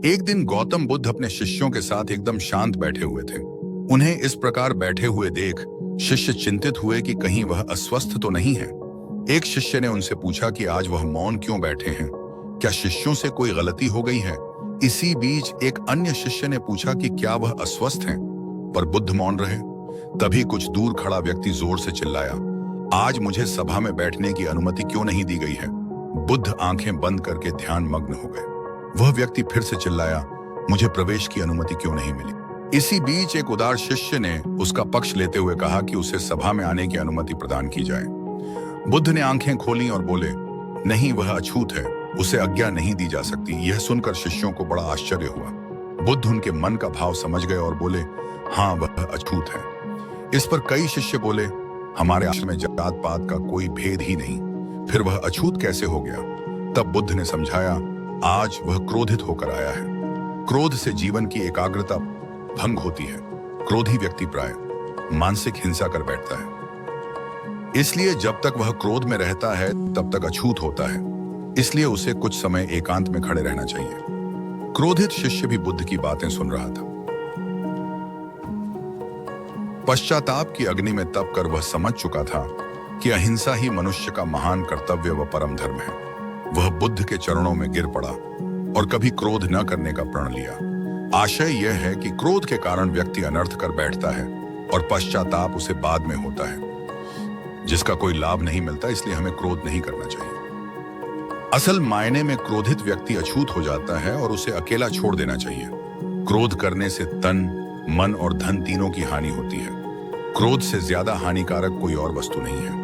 एक दिन गौतम बुद्ध अपने शिष्यों के साथ एकदम शांत बैठे हुए थे। उन्हें इस प्रकार बैठे हुए देख शिष्य चिंतित हुए कि कहीं वह अस्वस्थ तो नहीं है। एक शिष्य ने उनसे पूछा कि आज वह मौन क्यों बैठे हैं, क्या शिष्यों से कोई गलती हो गई है। इसी बीच एक अन्य शिष्य ने पूछा कि क्या वह अस्वस्थ हैं, पर बुद्ध मौन रहे। तभी कुछ दूर खड़ा व्यक्ति जोर से चिल्लाया, आज मुझे सभा में बैठने की अनुमति क्यों नहीं दी गई है। बुद्ध आंखें बंद करके ध्यान मग्न हो गए। वह व्यक्ति फिर से चिल्लाया, मुझे प्रवेश की अनुमति क्यों नहीं मिली। इसी बीच एक उदार शिष्य ने उसका पक्ष लेते हुए कहा कि उसे सभा में आने की अनुमति प्रदान की जाए। बुद्ध ने आंखें खोली और बोले, नहीं, वह अछूत है, उसे आज्ञा नहीं दी जा सकती। यह सुनकर शिष्यों को बड़ा आश्चर्य हुआ। बुद्ध उनके मन का भाव समझ गए और बोले, हाँ, वह अछूत है। इस पर कई शिष्य बोले, हमारे आश्रम में जात पात का कोई भेद ही नहीं, फिर वह अछूत कैसे हो गया। तब बुद्ध ने समझाया, आज वह क्रोधित होकर आया है। क्रोध से जीवन की एकाग्रता भंग होती है। क्रोधी व्यक्ति प्राय मानसिक हिंसा कर बैठता है, इसलिए जब तक वह क्रोध में रहता है तब तक अछूत होता है। इसलिए उसे कुछ समय एकांत में खड़े रहना चाहिए। क्रोधित शिष्य भी बुद्ध की बातें सुन रहा था। पश्चाताप की अग्नि में तप कर वह समझ चुका था कि अहिंसा ही मनुष्य का महान कर्तव्य व परम धर्म है। वह बुद्ध के चरणों में गिर पड़ा और कभी क्रोध न करने का प्रण लिया। आशय यह है कि क्रोध के कारण व्यक्ति अनर्थ कर बैठता है और पश्चाताप उसे बाद में होता है, जिसका कोई लाभ नहीं मिलता। इसलिए हमें क्रोध नहीं करना चाहिए। असल मायने में क्रोधित व्यक्ति अछूत हो जाता है और उसे अकेला छोड़ देना चाहिए। क्रोध करने से तन, मन और धन तीनों की हानि होती है। क्रोध से ज्यादा हानिकारक कोई और वस्तु नहीं है।